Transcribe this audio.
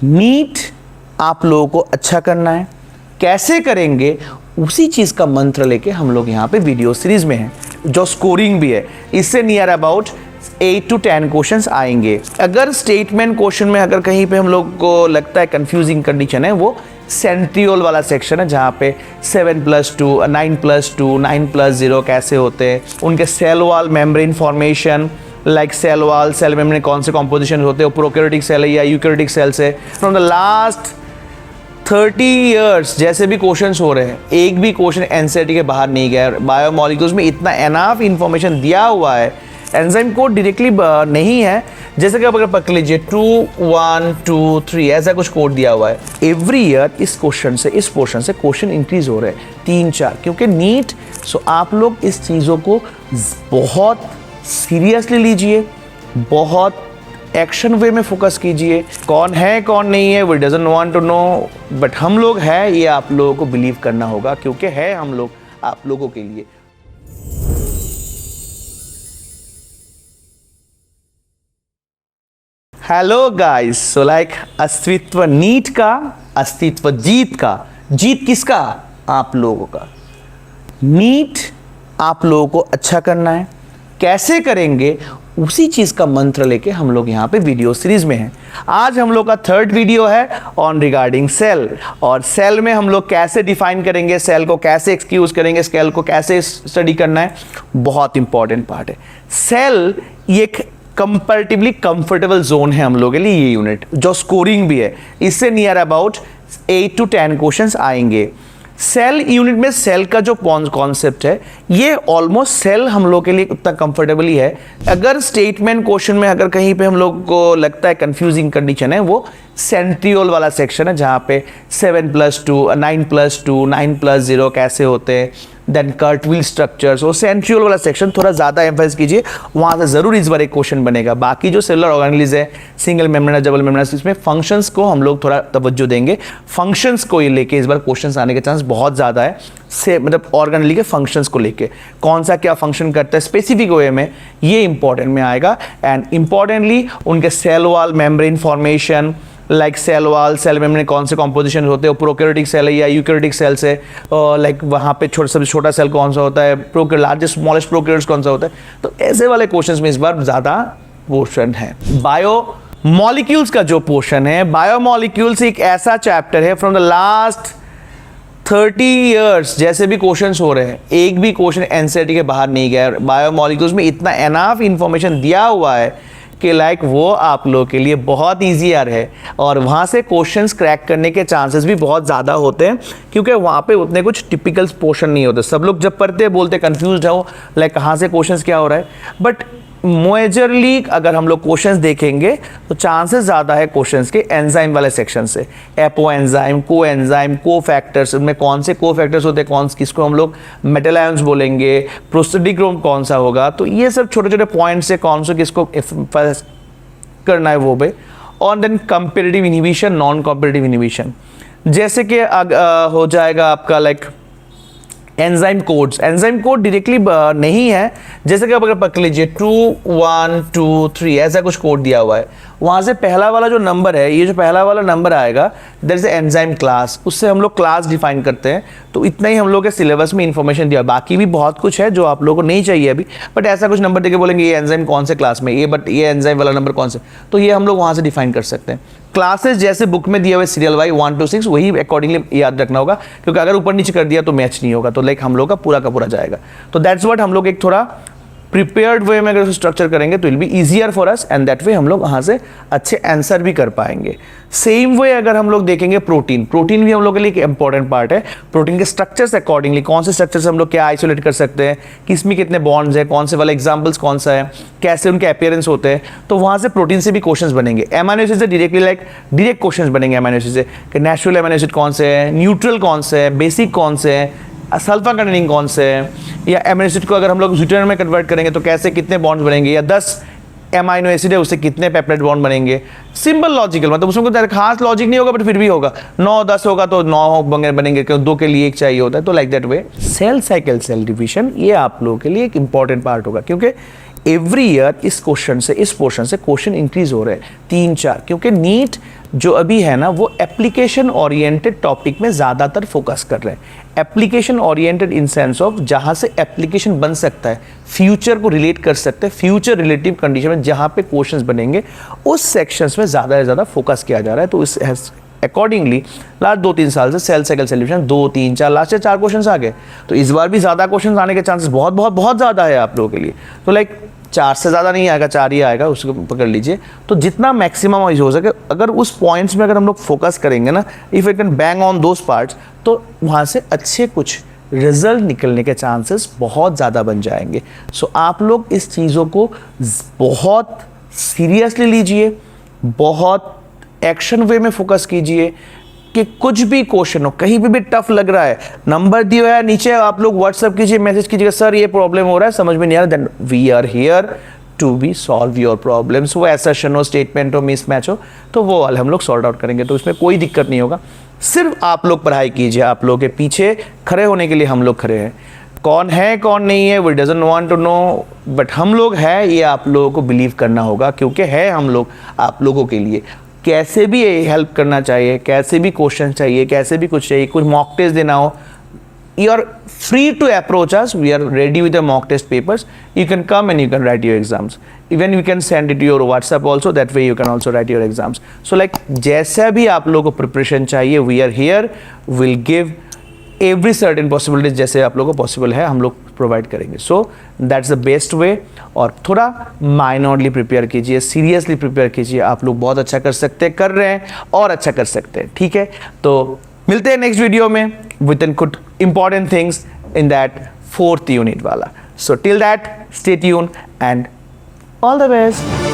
NEET आप लोगों को अच्छा करना है, कैसे करेंगे उसी चीज़ का मंत्र लेके हम लोग यहाँ पे वीडियो सीरीज में हैं, जो स्कोरिंग भी है। इससे नियर अबाउट 8 to 10 क्वेश्चंस आएंगे। अगर स्टेटमेंट क्वेश्चन में अगर कहीं पे हम लोग को लगता है कंफ्यूजिंग कंडीशन है, वो सेंट्रियोल वाला सेक्शन है, जहाँ पे 7+2, 9+2, 9+0 कैसे होते हैं, उनके cell wall membrane formation, like cell wall, cell membrane कौन से कॉम्पोजिशन होते हैं, प्रोकैरियोटिक सेल है या यूकैरियोटिक सेल से। फ्रॉम द लास्ट 30 ईयर्स जैसे भी क्वेश्चंस हो रहे हैं, एक भी क्वेश्चन एनसीईआरटी के बाहर नहीं गया। बायोमॉलिक्यूल्स में इतना एनाफ इंफॉर्मेशन दिया हुआ है, एंजाइम कोड डायरेक्टली नहीं है, जैसे कि आप अगर पकड़ लीजिए 2 1 2 3 ऐसा कुछ कोड दिया हुआ है। एवरी ईयर इस क्वेश्चन से, इस पोर्शन से क्वेश्चन इंक्रीज हो रहे हैं 3-4, क्योंकि नीट। सो आप लोग इस चीज़ों को बहुत सीरियसली लीजिए, बहुत एक्शन वे में फोकस कीजिए। कौन है कौन नहीं है, we doesn't want to know, but हम लोग है, ये आप लोगों को बिलीव करना होगा, क्योंकि है हम लोग आप लोगों के लिए। हेलो गाइस, सो लाइक अस्तित्व नीट का, अस्तित्व जीत का। जीत किसका? आप लोगों का। नीट आप लोगों को अच्छा करना है, कैसे करेंगे उसी चीज का मंत्र लेके हम लोग यहाँ पे वीडियो सीरीज में हैं। आज हम लोग का 3rd वीडियो है ऑन रिगार्डिंग सेल, और सेल में हम लोग कैसे डिफाइन करेंगे, सेल को कैसे एक्सक्यूज करेंगे, सेल को कैसे स्टडी करना है, बहुत इंपॉर्टेंट पार्ट है। सेल ये एक कंपैरेटिवली कंफर्टेबल जोन है हम लोग के लिए, ये यूनिट जो स्कोरिंग भी है। इससे नियर अबाउट 8 to 10 क्वेश्चंस आएंगे। सेल यूनिट में सेल का जो कॉन्सेप्ट है, ये ऑलमोस्ट सेल हम लोग के लिए उतना कंफर्टेबल ही है। अगर स्टेटमेंट क्वेश्चन में अगर कहीं पे हम लोग को लगता है कंफ्यूजिंग कंडीशन है, वो सेंट्रियोल वाला सेक्शन है, जहाँ पे 7+2, 9+2, 9+0 कैसे होते हैं, देन कार्टविल स्ट्रक्चर्स, वो सेंट्रियोल वाला सेक्शन थोड़ा ज़्यादा एम्फेसाइज कीजिए, वहाँ से ज़रूर इस बार एक क्वेश्चन बनेगा। बाकी जो सेलुलर ऑर्गेनेलिज है, सिंगल मेम्ब्रेनस, डबल मेम्ब्रेनस, इसमें फंक्शंस को हम लोग थोड़ा तवज्जो देंगे। फंक्शंस को ये लेके इस बार क्वेश्चंस आने के चांस बहुत ज़्यादा है, से मतलब ऑर्गेनेली के फंक्शंस को लेके, कौन सा क्या फंक्शन करता है स्पेसिफिक वे में, ये इंपॉर्टेंट में आएगा। एंड इंपॉर्टेंटली उनके cell wall membrane formation, like cell wall, cell membrane कौन से कॉम्पोजिशन होते हैं, प्रोकैरियोटिक सेल है या यूकैरियोटिक सेल से, लाइक वहाँ पे सबसे छोटा सेल कौन सा होता है, लार्जेस्ट स्मॉलेस्ट प्रोकैरियोट्स कौन सा होता है। तो ऐसे वाले क्वेश्चंस में इस बार ज़्यादा पोर्शन है। बायोमॉलिक्यूल्स का जो पोर्शन है, बायोमॉलिक्यूल्स एक ऐसा चैप्टर है, फ्रॉम द लास्ट 30 ईयर्स जैसे भी क्वेश्चंस हो रहे हैं, एक भी क्वेश्चन एनसीईआरटी के बाहर नहीं गया। बायोमॉलिक्यूल्स में इतना एनाफ इंफॉर्मेशन दिया हुआ है कि लाइक वो आप लोगों के लिए बहुत ईजियर है, और वहाँ से क्वेश्चंस क्रैक करने के चांसेस भी बहुत ज़्यादा होते हैं, क्योंकि वहाँ पे उतने कुछ टिपिकल पोर्शन नहीं होते। सब लोग जब पढ़ते हैं बोलते कंफ्यूज हो, लाइक कहाँ से क्वेश्चंस क्या हो रहा है, बट मेजरली अगर हम लोग क्वेश्चंस देखेंगे तो चांसेस ज़्यादा है क्वेश्चंस के एंजाइम वाले सेक्शन से। एपो एंजाइम, को एंजाइम, को फैक्टर्स, उनमें कौन से को फैक्टर्स होते हैं, कौन किसको हम लोग मेटल आयंस बोलेंगे, प्रोस्टेटिक रोम कौन सा होगा, तो ये सब छोटे छोटे पॉइंट्स से कौन से किसको करना है वो भी। और then comparative inhibition, non comparative inhibition, जैसे कि हो जाएगा आपका like enzyme codes. Enzyme code directly नहीं है, जैसे कि आप अगर पकड़ लीजिए 2 1 2 3 ऐसा कुछ कोड दिया हुआ है, वहाँ से पहला वाला जो नंबर है, ये जो पहला वाला नंबर आएगा, दैट इज एंजाइम क्लास, उससे हम लोग क्लास डिफाइन करते हैं। तो इतना ही हम लोग के सिलेबस में इंफॉर्मेशन दिया, बाकी भी बहुत कुछ है जो आप लोगों को नहीं चाहिए अभी, बट ऐसा कुछ नंबर देके बोलेंगे ये एंजाइम कौन से क्लास में, ये बट ये एंजाइम वाला नंबर कौन से, तो ये हम लोग वहाँ से डिफाइन कर सकते हैं। क्लासेस जैसे बुक में दिए हुए सीरियल वाइज 1 to 6 वही अकॉर्डिंगली याद रखना होगा, क्योंकि अगर ऊपर नीचे कर दिया तो मैच नहीं होगा, तो लाइक हम लोग का पूरा जाएगा। तो दैट्स व्हाट हम लोग एक थोड़ा प्रिपेयर्ड वे में अगर स्ट्रक्चर करेंगे तो it will be easier for us, and that way हम लोग वहाँ से अच्छे आंसर भी कर पाएंगे। सेम वे अगर हम लोग देखेंगे प्रोटीन, प्रोटीन भी हम लोग के लिए एक इंपॉर्टेंट पार्ट है। प्रोटीन के स्ट्रक्चर्स अकॉर्डिंगली कौन से स्ट्रक्चर से हम लोग क्या आइसोलेट कर सकते हैं, किसमें कितने बॉन्ड्स है, कौन से वाले एग्जाम्पल्स कौन सा है, कैसे उनके अपीयरेंस होते हैं, तो वहाँ से प्रोटीन से भी क्वेश्चन बनेंगे। एमिनो एसिड से डायरेक्टली लाइक डायरेक्ट क्वेश्चन बनेंगे एमिनो एसिड से, कि नेचुरल एमिनो एसिड कौन से है, न्यूट्रल कौन से है, बेसिक कौन से है, सल्फा कंटेनिंग कौन से है, या एमिनो एसिड को अगर हम लोग ड्यूटेरियम में कन्वर्ट करेंगे तो कैसे कितने बॉन्ड्स बनेंगे, या 10 एमाइनो एसिड है उससे कितने पेप्टाइड बॉन्ड बनेंगे। सिंपल लॉजिकल, मतलब उसमें कोई खास लॉजिक नहीं होगा, बट फिर भी होगा। 9-10 होगा तो 9 बनेंगे, क्योंकि 2 के लिए 1 चाहिए होता है, तो like that way cell cycle, cell division, ये आप लोगों के लिए एक इंपॉर्टेंट पार्ट होगा, क्योंकि एवरी ईयर इस क्वेश्चन से, इस पोर्शन से क्वेश्चन इंक्रीज हो रहे हैं 3-4, क्योंकि नीट जो अभी है ना वो एप्लीकेशन ओरिएंटेड टॉपिक में ज़्यादातर फोकस कर रहे हैं। Application oriented in sense of जहाँ से एप्लीकेशन बन सकता है, फ्यूचर को रिलेट कर सकते हैं, फ्यूचर रिलेटिव कंडीशन में जहाँ पे क्वेश्चंस बनेंगे उस सेक्शंस में ज़्यादा से ज़्यादा फोकस किया जा रहा है। तो इस अकॉर्डिंगली लास्ट 2-3 साल से सेल साइकिल सॉल्यूशन 2-3-4 लास्ट से 4 क्वेश्चंस आ गए, तो इस बार भी ज़्यादा क्वेश्चंस आने के चांसेस बहुत बहुत बहुत ज़्यादा है आप लोगों के लिए। तो लाइक 4 से ज़्यादा नहीं आएगा, 4 ही आएगा, उसको पकड़ लीजिए। तो जितना मैक्सिमम हो सके अगर उस पॉइंट्स में अगर हम लोग फोकस करेंगे ना, if you can bang on those parts, तो वहाँ से अच्छे कुछ रिजल्ट निकलने के चांसेस बहुत ज़्यादा बन जाएंगे। सो आप लोग इस चीज़ों को बहुत सीरियसली लीजिए, बहुत एक्शन वे में फोकस कीजिए कि कुछ भी क्वेश्चन हो, कहीं पे भी टफ लग रहा है, नंबर दिया है नीचे, आप लोग व्हाट्सएप कीजिए, मैसेज कीजिएगा, सर ये प्रॉब्लम हो रहा है, समझ में नहीं आ रहा, then we are here to be solve your problems. वो एसर्शन हो, स्टेटमेंट हो, मिसमैच हो, तो वो वाले हम लोग सॉल्व आउट करेंगे, तो इसमें कोई दिक्कत नहीं होगा। सिर्फ आप लोग पढ़ाई कीजिए, आप लोगों के पीछे खड़े होने के लिए हम लोग खड़े हैं। कौन है कौन नहीं है we doesn't want to know, but हम लोग हैं, ये आप लोगों को बिलीव करना होगा, क्योंकि है हम लोग आप लोगों के लिए। कैसे भी हेल्प करना चाहिए, कैसे भी क्वेश्चन चाहिए, कैसे भी कुछ चाहिए, कुछ मॉक टेस्ट देना हो, you are free to approach us. We are ready with the mock test papers. You can come and you can write your exams. Even we can send it to your WhatsApp also. That way you can also write your exams. So like जैसा भी आप लोगों को preparation चाहिए, we are here. We'll give every certain possibilities जैसे आप लोगों को पॉसिबल है हम लोग प्रोवाइड करेंगे। So that's the best way. और थोड़ा माइनरली प्रिपेयर कीजिए, सीरियसली प्रिपेयर कीजिए, आप लोग बहुत अच्छा कर सकते हैं, कर रहे हैं और अच्छा कर सकते हैं। ठीक है, तो मिलते हैं नेक्स्ट वीडियो में with an good important things in that 4th unit वाला। So till that stay tune and all the best.